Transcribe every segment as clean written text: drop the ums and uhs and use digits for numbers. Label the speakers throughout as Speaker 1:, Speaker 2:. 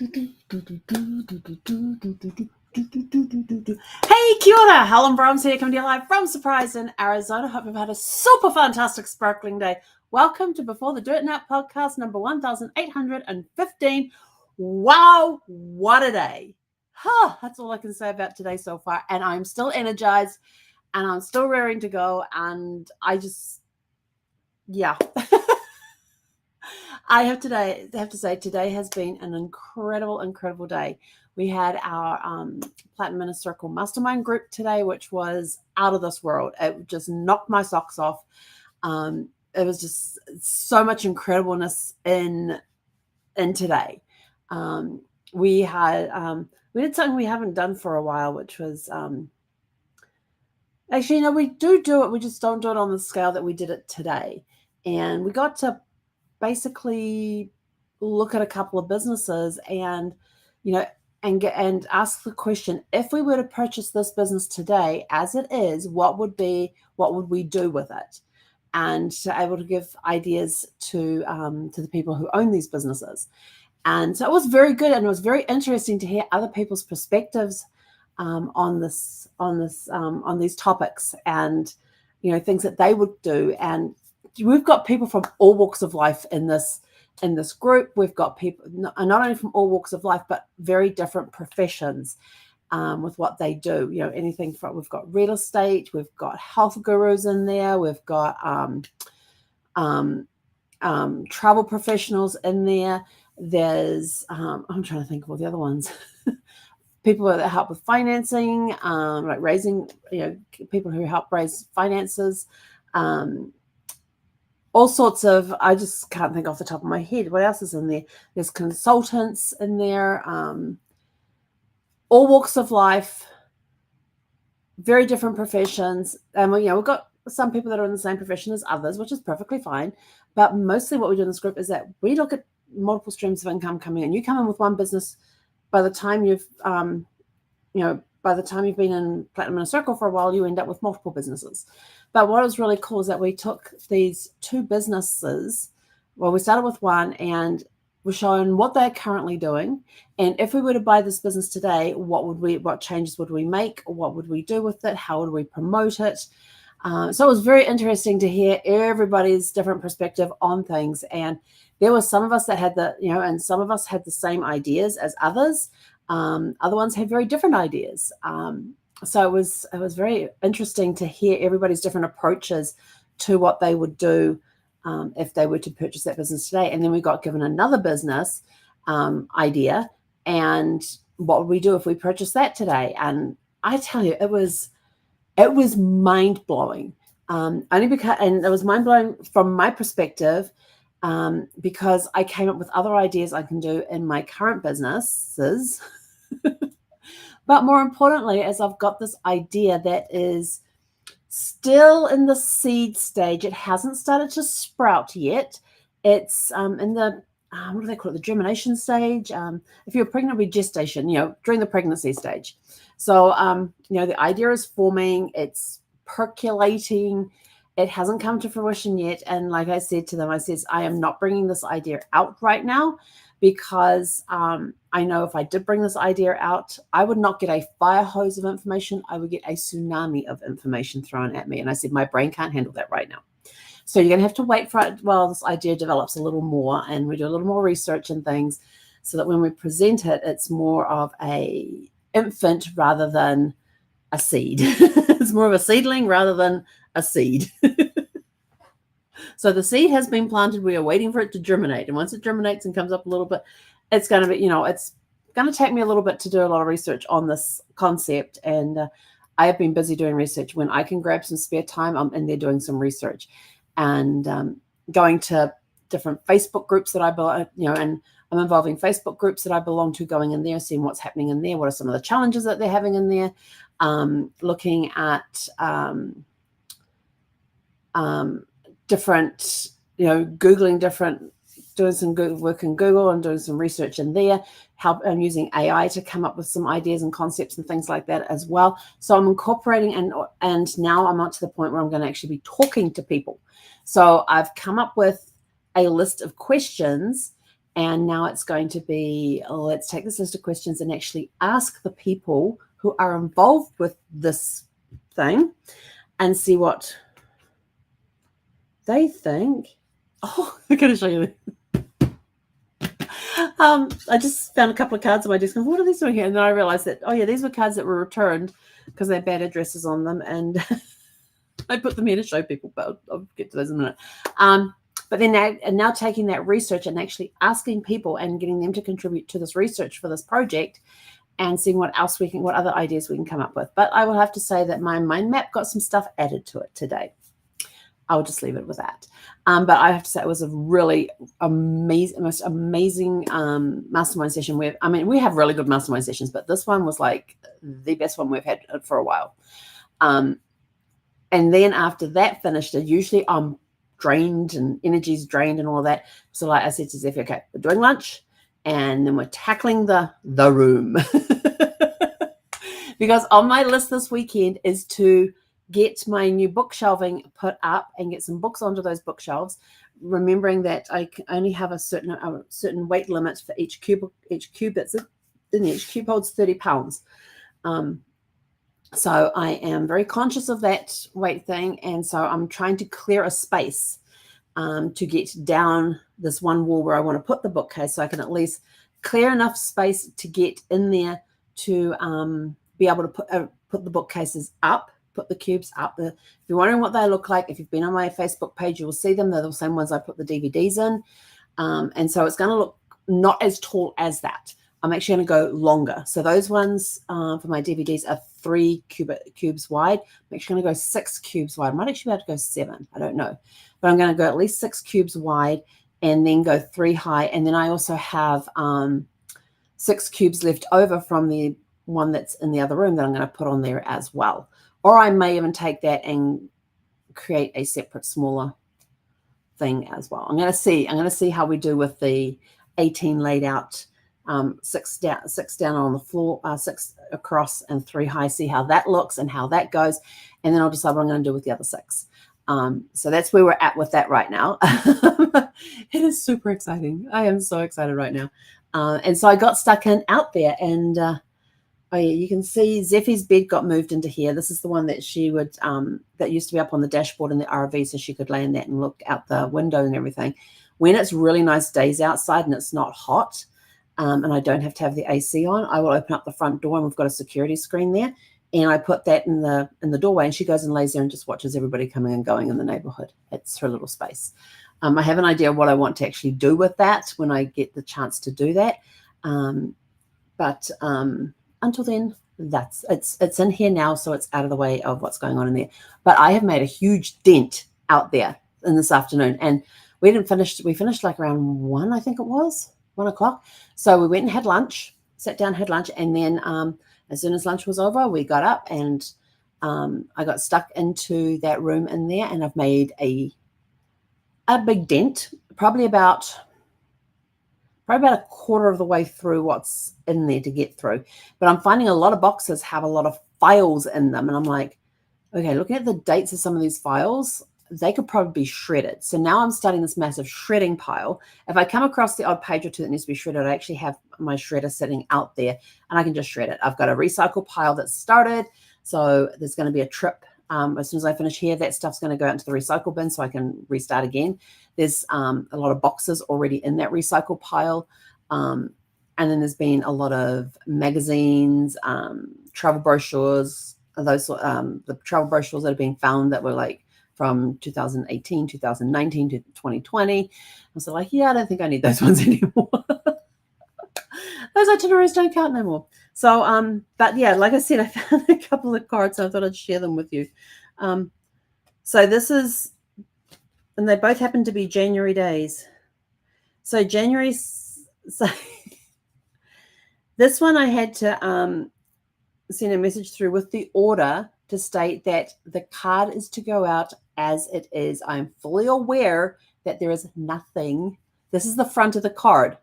Speaker 1: Hey, kia ora! Helen Brahms here, coming to you live from Surprise in Arizona. Hope you've had a super fantastic, sparkling day. Welcome to Before the Dirt Nap podcast number 1815. Wow, what a day! That's all I can say about today so far. And I'm still energized and I'm still raring to go. And yeah. I have to say today has been an incredible day. We had our Platinum Inner Circle Mastermind group today, which was out of this world. It just knocked my socks off. It was just so much incredibleness in today. We did something we haven't done for a while, which was actually, we do it. We just don't do it on the scale that we did it today. And we got to basically look at a couple of businesses and ask the question, if we were to purchase this business today as it is, what would we do with it, and to able to give ideas to the people who own these businesses. And so it was very good, and it was very interesting to hear other people's perspectives on these topics, and things that they would do. And we've got people from all walks of life in this group. We've got people not only from all walks of life, but very different professions with what they do. Anything from, we've got real estate, we've got health gurus in there, we've got travel professionals in there. There's I'm trying to think of all the other ones. People that help with financing, like raising, people who help raise finances. All sorts of, I just can't think off the top of my head. What else is in there? There's consultants in there, all walks of life, very different professions. And we've got some people that are in the same profession as others, which is perfectly fine. But mostly what we do in this group is that we look at multiple streams of income coming in. You come in with one business, by the time you've, by the time you've been in Platinum Inner Circle for a while, you end up with multiple businesses. But what was really cool is that we took these two businesses. Well, we started with one and we're showing what they're currently doing. And if we were to buy this business today, what changes would we make? What would we do with it? How would we promote it? So it was very interesting to hear everybody's different perspective on things. And there were some of us that had and some of us had the same ideas as others. Other ones had very different ideas. So it was very interesting to hear everybody's different approaches to what they would do if they were to purchase that business today. And then we got given another business idea, and what would we do if we purchased that today? And I tell you, it was mind blowing. Only because, and it was mind blowing from my perspective, because I came up with other ideas I can do in my current businesses. But more importantly, as I've got this idea that is still in the seed stage, it hasn't started to sprout yet. It's in the, what do they call it? The germination stage. If you're pregnant, it'll be gestation, during the pregnancy stage. So, the idea is forming, it's percolating. It hasn't come to fruition yet. And like I said to them, I am not bringing this idea out right now, because I know if I did bring this idea out, I would not get a fire hose of information. I would get a tsunami of information thrown at me. And I said, my brain can't handle that right now. So you're going to have to wait for it while this idea develops a little more, and we do a little more research and things, so that when we present it, it's more of a infant rather than a seed. It's more of a seedling rather than a seed. So the seed has been planted. We are waiting for it to germinate. And once it germinates and comes up a little bit, it's going to be, it's going to take me a little bit to do a lot of research on this concept. And I have been busy doing research. When I can grab some spare time, I'm in there doing some research, and going to different Facebook groups that I belong, and I'm involving Facebook groups that I belong to, going in there, seeing what's happening in there. What are some of the challenges that they're having in there? Looking at different, Googling different, doing some good work in Google and doing some research in there. I'm using AI to come up with some ideas and concepts and things like that as well. So I'm incorporating, and now I'm up to the point where I'm going to actually be talking to people. So I've come up with a list of questions, And now it's going to be, let's take this list of questions and actually ask the people who are involved with this thing and see what they think. Oh, I'm going to show you. I just found a couple of cards on my desk. What are these doing here? And then I realized that, oh yeah, these were cards that were returned because they had bad addresses on them. And I put them here to show people, but I'll get to those in a minute. But then now taking that research and actually asking people and getting them to contribute to this research for this project and seeing what else what other ideas we can come up with. But I will have to say that my mind map got some stuff added to it today. I'll just leave it with that. But I have to say it was a really amazing, most amazing mastermind session. We have really good mastermind sessions, but this one was like the best one we've had for a while. And then after that finished, usually I'm drained and energy's drained and all of that. So like I said to Zeph, okay, we're doing lunch and then we're tackling the room. Because on my list this weekend is to get my new bookshelving put up and get some books onto those bookshelves, remembering that I can only have a certain weight limit for each cube. Each cube that's in there. Each cube holds 30 pounds. So I am very conscious of that weight thing, and so I'm trying to clear a space to get down this one wall where I want to put the bookcase, so I can at least clear enough space to get in there to be able to put the bookcases up. Put the cubes up. If you're wondering what they look like, if you've been on my Facebook page, you will see them. They're the same ones I put the DVDs in. And so it's going to look not as tall as that. I'm actually going to go longer. So those ones for my DVDs are 3 cubes wide. I'm actually going to go 6 cubes wide. I might actually be able to go 7. I don't know. But I'm going to go at least 6 cubes wide and then go 3 high. And then I also have 6 cubes left over from the one that's in the other room that I'm going to put on there as well. Or I may even take that and create a separate, smaller thing as well. I'm going to see how we do with the 18 laid out, 6 down on the floor, 6 across and 3 high. See how that looks and how that goes, and then I'll decide what I'm going to do with the other 6. So that's where we're at with that right now. It is super exciting. I am so excited right now. And so I got stuck out there and. Oh yeah, you can see Zeffie's bed got moved into here. This is the one that she would, that used to be up on the dashboard in the RV, so she could lay in that and look out the window and everything. When it's really nice days outside and it's not hot, and I don't have to have the AC on, I will open up the front door and we've got a security screen there, and I put that in the doorway, and she goes and lays there and just watches everybody coming and going in the neighborhood. It's her little space. I have an idea of what I want to actually do with that when I get the chance to do that, but until then, it's in here now, so it's out of the way of what's going on in there. But I have made a huge dent out there in this afternoon, and we finished like around 1, I think it was 1 o'clock. So we went and had lunch, sat down, had lunch, and then as soon as lunch was over, we got up and I got stuck into that room in there, and I've made a big dent, probably about a quarter of the way through what's in there to get through. But I'm finding a lot of boxes have a lot of files in them. And I'm like, okay, looking at the dates of some of these files, they could probably be shredded. So now I'm starting this massive shredding pile. If I come across the odd page or two that needs to be shredded, I actually have my shredder sitting out there and I can just shred it. I've got a recycle pile that's started. So there's going to be a trip. As soon as I finish here, that stuff's going to go into the recycle bin so I can restart again. There's a lot of boxes already in that recycle pile. And then there's been a lot of magazines, travel brochures, the travel brochures that have been found that were like from 2018, 2019 to 2020. I was like, yeah, I don't think I need those ones anymore. Those itineraries don't count no more. So, but yeah, like I said, I found a couple of cards, so I thought I'd share them with you. So this is, and they both happen to be January days. So January, so this one I had to send a message through with the order to state that the card is to go out as it is. I am fully aware that there is nothing. This is the front of the card.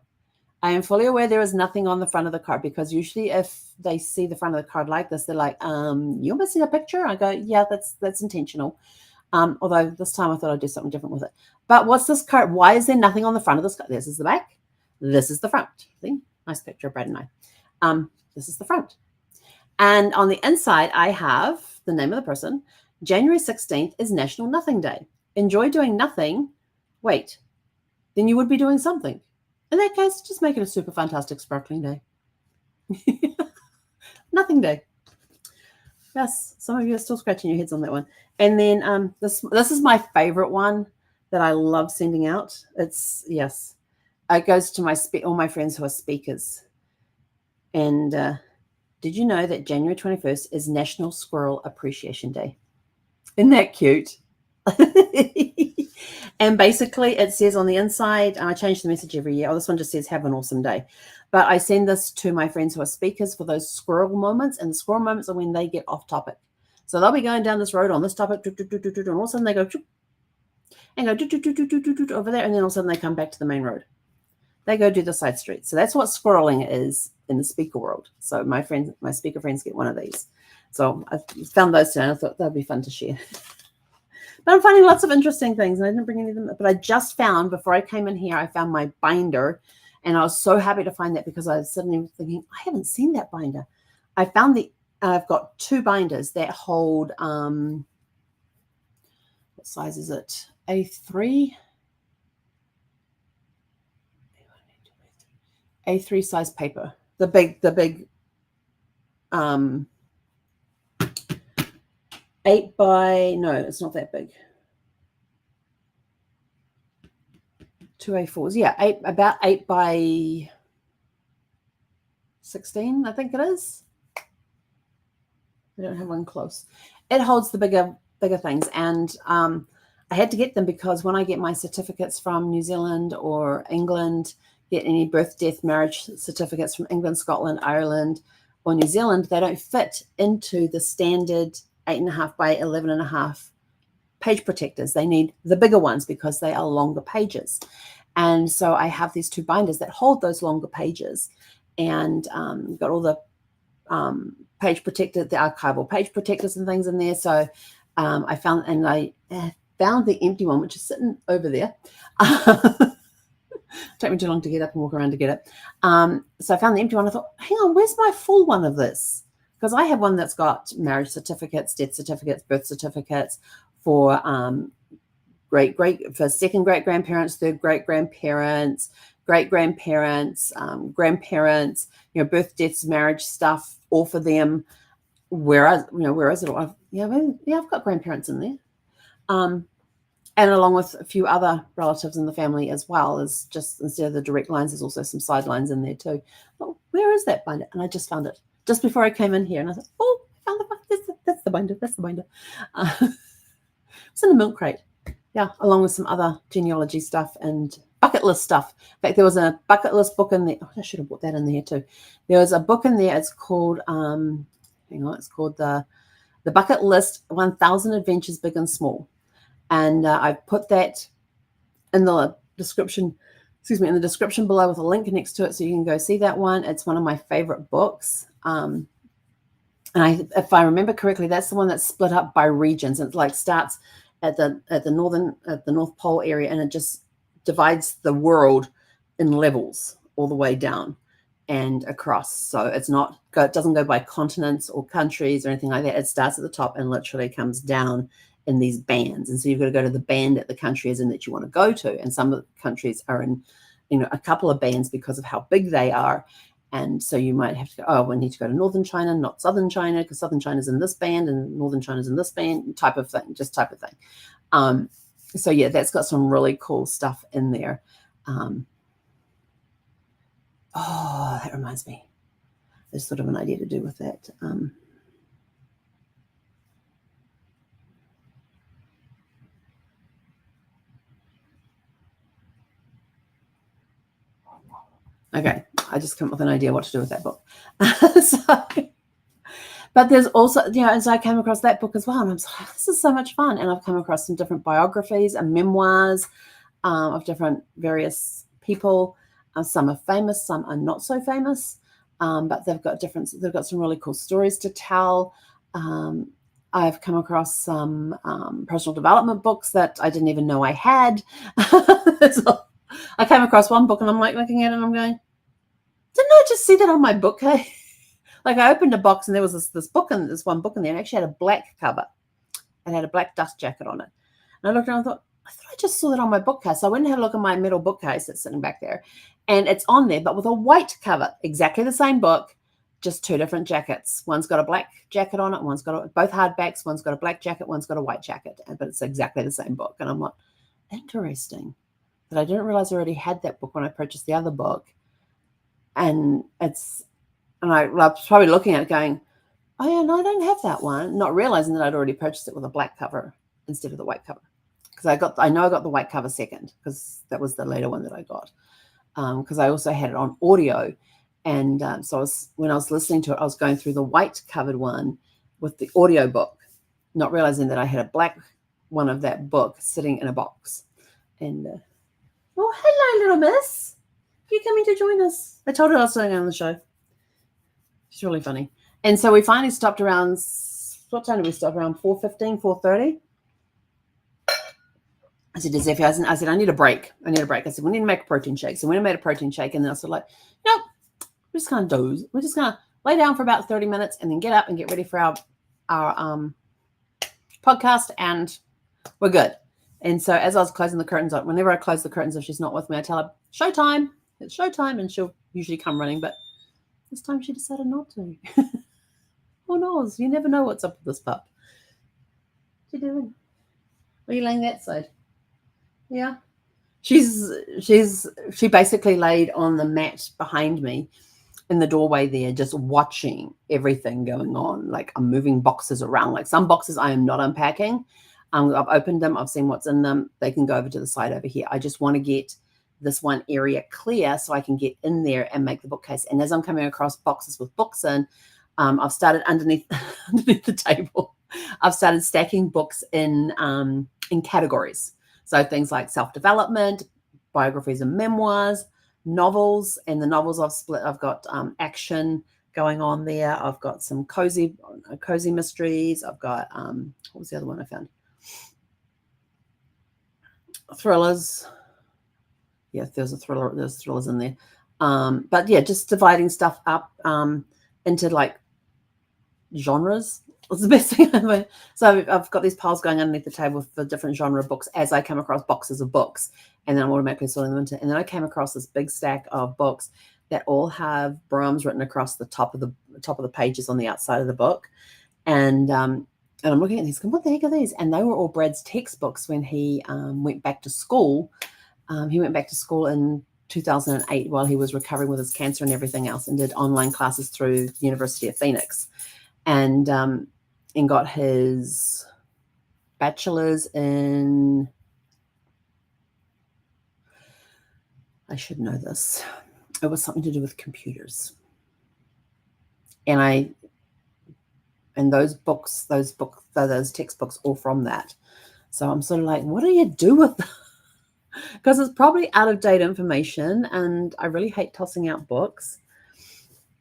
Speaker 1: I am fully aware there is nothing on the front of the card, because usually if they see the front of the card like this, they're like, you're missing a picture? I go, yeah, that's intentional. Although this time I thought I'd do something different with it. But what's this card? Why is there nothing on the front of this card? This is the back. This is the front. See? Nice picture of Brad and I. This is the front. And on the inside, I have the name of the person. January 16th is National Nothing Day. Enjoy doing nothing. Wait, then you would be doing something. In that case, just make it a super fantastic sparkling day. Nothing day. Yes, some of you are still scratching your heads on that one. And then this is my favorite one that I love sending out. It goes to all my friends who are speakers. And did you know that January 21st is National Squirrel Appreciation Day? Isn't that cute? And basically it says on the inside, I change the message every year. Oh, this one just says have an awesome day. But I send this to my friends who are speakers for those squirrel moments. And the squirrel moments are when they get off topic. So they'll be going down this road on this topic, and all of a sudden they go and go over there, and then all of a sudden they come back to the main road. They go do the side street. So that's what squirreling is in the speaker world. So my speaker friends get one of these. So I found those today and I thought that'd be fun to share. But I'm finding lots of interesting things, and I didn't bring any of them. But I just found, before I came in here, I found my binder, and I was so happy to find that because I was suddenly thinking, I haven't seen that binder. I found I've got 2 binders that hold, what size is it? A3 size paper. The big 8 by, no, it's not that big. 2 A4s, yeah, about 8 by 16, I think it is. I don't have one close. It holds the bigger things, and I had to get them because when I get my certificates from New Zealand or England, get any birth, death, marriage certificates from England, Scotland, Ireland, or New Zealand, they don't fit into the standard 8.5 by 11.5 page protectors. They need the bigger ones because they are longer pages. And so I have these 2 binders that hold those longer pages, and got all the page protector, the archival page protectors and things in there. So I found the empty one, which is sitting over there. Take me too long to get up and walk around to get it. So I found the empty one. I thought, hang on, where's my full one of this? Because I have one that's got marriage certificates, death certificates, birth certificates for for second great grandparents, third great grandparents, great grandparents, grandparents, birth, deaths, marriage stuff, all for them. Where is it? I've got grandparents in there. And along with a few other relatives in the family as well, as just instead of the direct lines, there's also some sidelines in there too. Oh, where is that binder? And I just found it just before I came in here, and I thought, oh, I found that's the binder. That's the binder. It's in a milk crate. Yeah, along with some other genealogy stuff and bucket list stuff. In fact, there was a bucket list book in there. Oh, I should have put that in there too. There was a book in there. It's called it's called the Bucket List 1000 Adventures Big and Small. And I've put that in the description, in the description below with a link next to it, so you can go see that one. It's one of my favorite books. And if I remember correctly, that's the one that's split up by regions. It starts at the North Pole area, and it just divides the world in levels all the way down and across. So it doesn't go by continents or countries or anything like that. It starts at the top and literally comes down in these bands. And so you've got to go to the band that the country is in that you want to go to. And some of the countries are in, a couple of bands because of how big they are. And so you might have to go, we need to go to Northern China, not Southern China, because Southern China is in this band and Northern China is in this band, type of thing. So yeah, that's got some really cool stuff in there. That reminds me. There's sort of an idea to do with that. Okay, I just come up with an idea what to do with that book. But there's also, as I came across that book as well, and I was like, this is so much fun. And I've come across some different biographies and memoirs of different various people. Some are famous, some are not so famous, but they've got some really cool stories to tell. I've come across some personal development books that I didn't even know I had. I came across one book and I'm like looking at it and I'm going, didn't I just see that on my bookcase? Like I opened a box and there was this one book in there, and it actually had a black cover and had a black dust jacket on it. And I looked around and I thought I just saw that on my bookcase. So I went and had a look at my metal bookcase that's sitting back there, and it's on there, but with a white cover, exactly the same book, just two different jackets. One's got a black jacket on it, one's got both hardbacks, one's got a black jacket, one's got a white jacket, but it's exactly the same book. And I'm like, interesting. But I didn't realize I already had that book when I purchased the other book. And I was probably looking at it going, oh yeah, no, I don't have that one. Not realizing that I'd already purchased it with a black cover instead of the white cover. Because I know I got the white cover second, because that was the later one that I got. Because I also had it on audio. And so when I was listening to it, I was going through the white covered one with the audio book, not realizing that I had a black one of that book sitting in a box. And, oh, hello, little miss. You coming to join us? I told her I was sitting on the show. She's really funny. And so we finally stopped around, what time did we stop? Around 4:15, 4:30? I said to Zephyr, I said, I need a break. I said, we need to make a protein shake. So we made a protein shake, and then I said, like, nope, we're just going to doze. We're just going to lay down for about 30 minutes and then get up and get ready for our podcast, and we're good. And so as I was closing the curtains up, whenever I close the curtains, if she's not with me, I tell her, showtime. It's showtime, and she'll usually come running, but this time she decided not to. Who knows? You never know what's up with this pup. What are you doing? Are you laying that side? Yeah. She basically laid on the mat behind me in the doorway there, just watching everything going on. Like I'm moving boxes around. Like some boxes I am not unpacking. I've opened them. I've seen what's in them. They can go over to the side over here. I just want to get this one area clear so I can get in there and make the bookcase. And as I'm coming across boxes with books in, I've started underneath the table. I've started stacking books in categories. So things like self-development, biographies and memoirs, novels. And the novels I've split. I've got action going on there. I've got some cozy mysteries. I've got what was the other one I found? Thrillers. Yeah, there's thrillers in there. But yeah, just dividing stuff up into like genres was the best thing ever. So I've got these piles going underneath the table for different genre books as I come across boxes of books, and then I'm automatically sorting them into. And then I came across this big stack of books that all have Brahms written across the top of the pages on the outside of the book. And I'm looking at these, going, what the heck are these? And they were all Brad's textbooks when he went back to school. He went back to school in 2008 while he was recovering with his cancer and everything else, and did online classes through the University of Phoenix, and got his bachelor's in, I should know this, it was something to do with computers. And those textbooks all from that. So I'm sort of like, what do you do with them? Because it's probably out of date information, and I really hate tossing out books,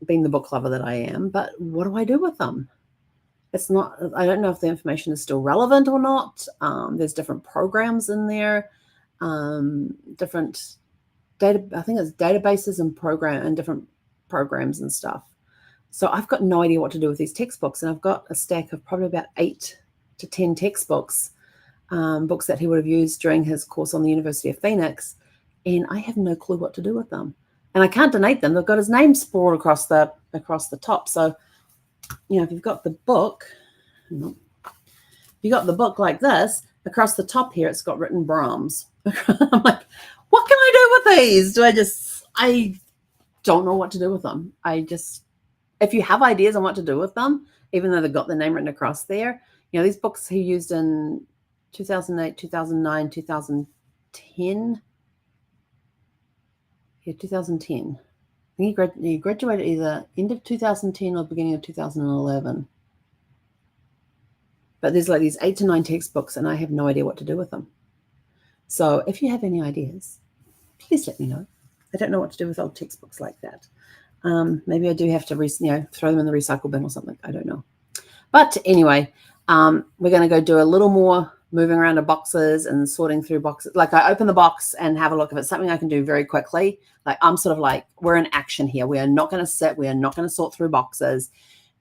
Speaker 1: being the book lover that I am. But what do I do with them? It's not, I don't know if the information is still relevant or not. There's different programs in there, different data. I think it's databases and different programs and stuff. So I've got no idea what to do with these textbooks, and I've got a stack of probably about 8 to 10 textbooks. Books that he would have used during his course on the University of Phoenix, and I have no clue what to do with them. And I can't donate them. They've got his name sprawled across the top. So, if you've got the book, like this, across the top here, it's got written Brahms. I'm like, what can I do with these? I don't know what to do with them. If you have ideas on what to do with them, even though they've got the name written across there, these books he used in 2008, 2009, 2010. Yeah, 2010. I think he graduated either end of 2010 or beginning of 2011. But there's like these 8 to 9 textbooks, and I have no idea what to do with them. So if you have any ideas, please let me know. I don't know what to do with old textbooks like that. Maybe I do have to throw them in the recycle bin or something. I don't know. But anyway, we're going to go do a little more moving around the boxes and sorting through boxes. Like I open the box and have a look. If it's something I can do very quickly, like I'm sort of like, we're in action here. We are not going to sit. We are not going to sort through boxes.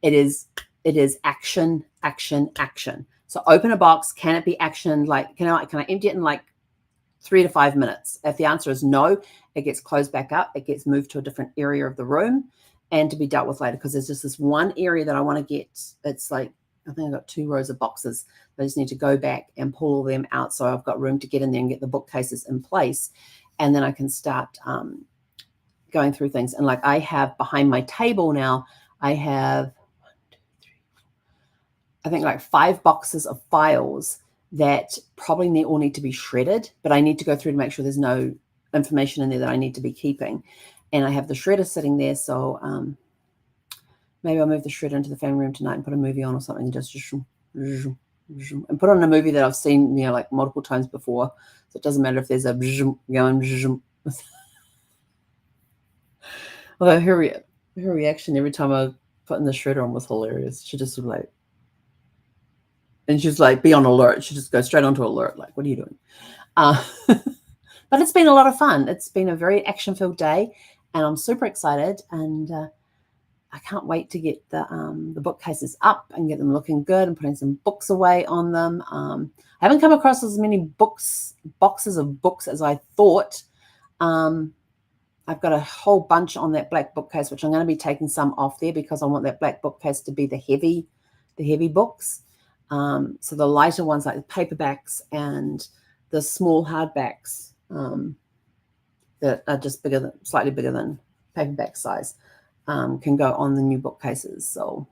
Speaker 1: It is action, action, action. So open a box. Can it be action? Like, can I empty it in like 3 to 5 minutes? If the answer is no, it gets closed back up. It gets moved to a different area of the room and to be dealt with later, because there's just this one area that I want to get. It's like, I think I've got 2 rows of boxes. I just need to go back and pull them out so I've got room to get in there and get the bookcases in place. And then I can start going through things. And like I have behind my table now, I have, I think like 5 boxes of files that probably all need to be shredded, but I need to go through to make sure there's no information in there that I need to be keeping. And I have the shredder sitting there. So maybe I'll move the shredder into the family room tonight and put a movie on or something, just and put on a movie that I've seen, like multiple times before. So it doesn't matter if there's a going. Although her reaction every time I put in the shredder on was hilarious. She just would like, and she's like, be on alert. She just goes straight onto alert. Like, what are you doing? But it's been a lot of fun. It's been a very action-filled day, and I'm super excited. And I can't wait to get the bookcases up and get them looking good and putting some books away on them. I haven't come across as many boxes of books as I thought. I've got a whole bunch on that black bookcase, which I'm going to be taking some off there because I want that black bookcase to be the heavy books. So the lighter ones, like the paperbacks and the small hardbacks that are just slightly bigger than paperback size, can go on the new bookcases. So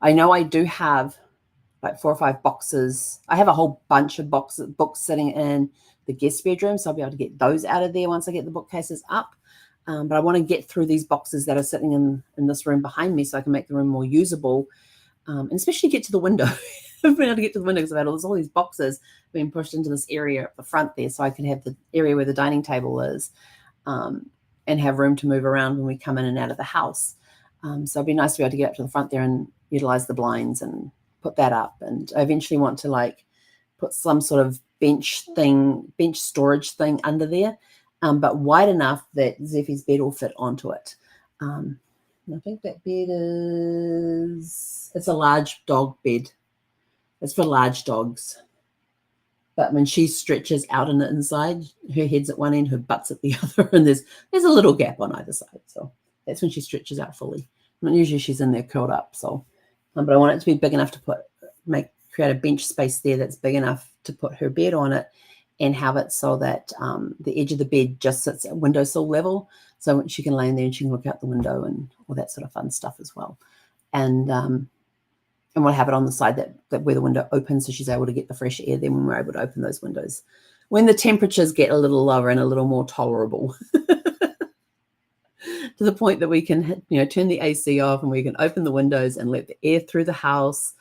Speaker 1: I know I do have like 4 or 5 boxes. I have a whole bunch of books sitting in the guest bedroom, so I'll be able to get those out of there once I get the bookcases up. But I want to get through these boxes that are sitting in this room behind me so I can make the room more usable, and especially get to the window. I've been able to get to the window because I've had all these boxes being pushed into this area at the front there, so I can have the area where the dining table is, and have room to move around when we come in and out of the house. So it'd be nice to be able to get up to the front there and utilize the blinds and put that up. And I eventually want to like put some sort of bench storage thing under there, but wide enough that Zeffie's bed will fit onto it. I think that bed it's a large dog bed. It's for large dogs. But when she stretches out on the inside, her head's at one end, her butt's at the other, and there's a little gap on either side. So that's when she stretches out fully. And usually she's in there curled up. So, but I want it to be big enough to create a bench space there that's big enough to put her bed on it, and have it so that the edge of the bed just sits at windowsill level, so she can lay in there and she can look out the window and all that sort of fun stuff as well. And we'll have it on the side that where the window opens, so she's able to get the fresh air then when we're able to open those windows, when the temperatures get a little lower and a little more tolerable, to the point that we can turn the AC off and we can open the windows and let the air through the house.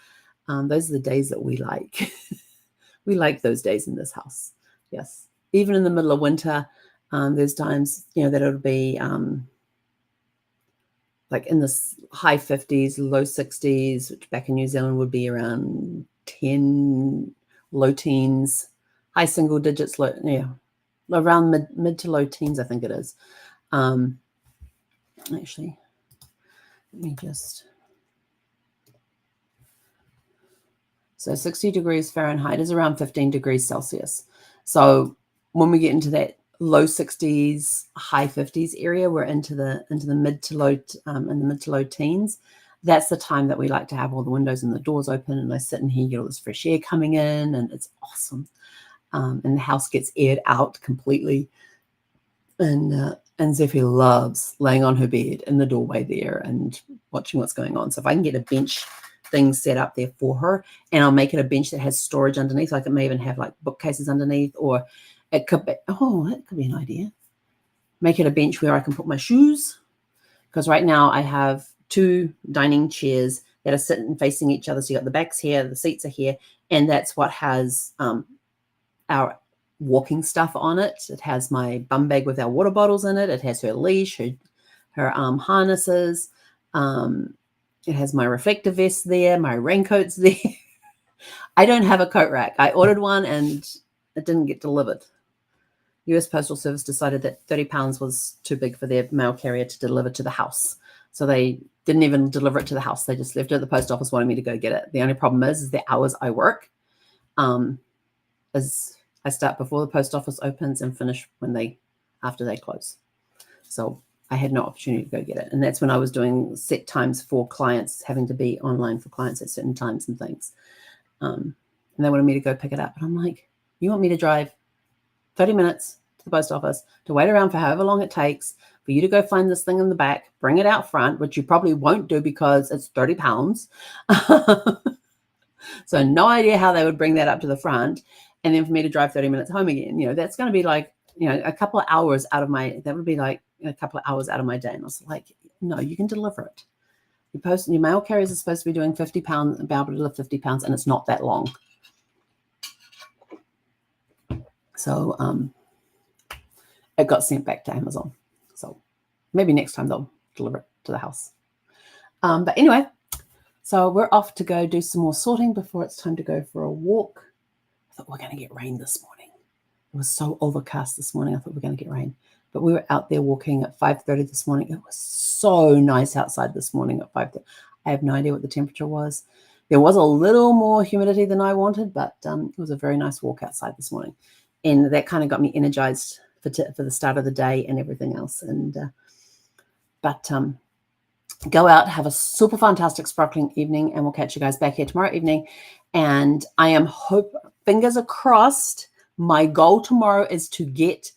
Speaker 1: Those are the days that we like. We like those days in this house. Yes. Even in the middle of winter, there's times, that it'll be like in the high 50s, low 60s, which back in New Zealand would be around 10, low teens, high single digits, around mid to low teens, I think it is. Actually, let me just... So 60 degrees Fahrenheit is around 15 degrees Celsius. So when we get into that low 60s, high 50s area, we're into the mid to low teens. That's the time that we like to have all the windows and the doors open, and I sit in here, get all this fresh air coming in, and it's awesome. And the house gets aired out completely. And Zeffie loves laying on her bed in the doorway there and watching what's going on. So if I can get a bench thing set up there for her, and I'll make it a bench that has storage underneath, like it may even have like bookcases underneath, or it could be, that could be an idea. Make it a bench where I can put my shoes, because right now I have 2 dining chairs that are sitting facing each other. So you got the backs here, the seats are here, and that's what has our walking stuff on it. It has my bum bag with our water bottles in it. It has her leash, her harnesses. It has my reflective vest there, my raincoats there. I don't have a coat rack. I ordered one and it didn't get delivered. US Postal Service decided that 30 pounds was too big for their mail carrier to deliver to the house. So they didn't even deliver it to the house. They just left it at the post office, wanting me to go get it. The only problem is the hours I work. Is I start before the post office opens and finish after they close. So I had no opportunity to go get it. And that's when I was doing set times for clients, having to be online for clients at certain times and things. And they wanted me to go pick it up. And I'm like, you want me to drive 30 minutes to the post office, to wait around for however long it takes for you to go find this thing in the back, bring it out front, which you probably won't do because it's 30 pounds. So no idea how they would bring that up to the front. And then for me to drive 30 minutes home again, that's going to be like, a couple of hours out of my, that would be like a couple of hours out of my day. And I was like, no, you can deliver it. Your mail carriers are supposed to be doing 50 pounds, be able to deliver 50 pounds, and it's not that long. So it got sent back to Amazon. So maybe next time they'll deliver it to the house. But anyway, so we're off to go do some more sorting before it's time to go for a walk. I thought we're going to get rain this morning. It was so overcast this morning. I thought we were going to get rain. But we were out there walking at 5:30 this morning. It was so nice outside this morning at 5:30. I have no idea what the temperature was. There was a little more humidity than I wanted, but it was a very nice walk outside this morning. And that kind of got me energized for the start of the day and everything else. But go out, have a super fantastic sparkling evening, and we'll catch you guys back here tomorrow evening. And I am fingers are crossed. My goal tomorrow is to get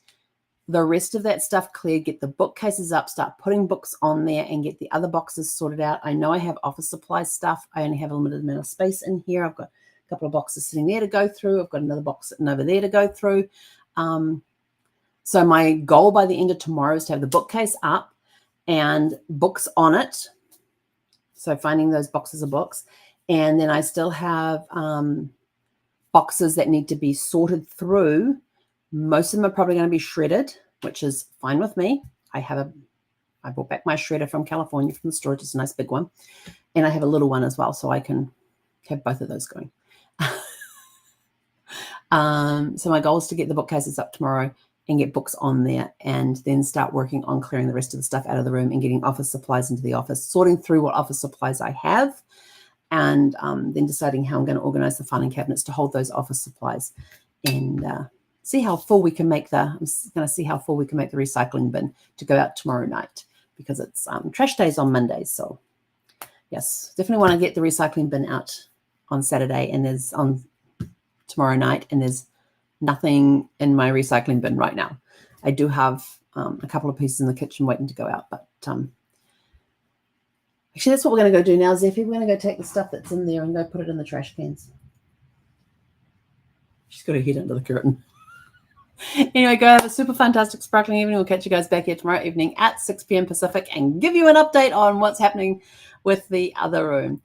Speaker 1: the rest of that stuff cleared, get the bookcases up, start putting books on there, and get the other boxes sorted out. I know I have office supply stuff. I only have a limited amount of space in here. I've got a couple of boxes sitting there to go through. I've got another box sitting over there to go through. So my goal by the end of tomorrow is to have the bookcase up and books on it. So finding those boxes of books. And then I still have boxes that need to be sorted through. Most of them are probably going to be shredded, which is fine with me. I brought back my shredder from California from the store. It's a nice big one. And I have a little one as well, so I can have both of those going. So my goal is to get the bookcases up tomorrow and get books on there, and then start working on clearing the rest of the stuff out of the room and getting office supplies into the office, sorting through what office supplies I have, and then deciding how I'm going to organize the filing cabinets to hold those office supplies, and see how full we can make I'm going to see how full we can make the recycling bin to go out tomorrow night, because it's trash days on Mondays. So yes, definitely want to get the recycling bin out on Saturday, and there's on tomorrow night, and there's nothing in my recycling bin right now. I do have a couple of pieces in the kitchen waiting to go out, but actually that's what we're going to go do now, Zeffie. We're going to go take the stuff that's in there and go put it in the trash cans. She's got her head under the curtain. Anyway, go have a super fantastic sparkling evening. We'll catch you guys back here tomorrow evening at 6 p.m. Pacific and give you an update on what's happening with the other room.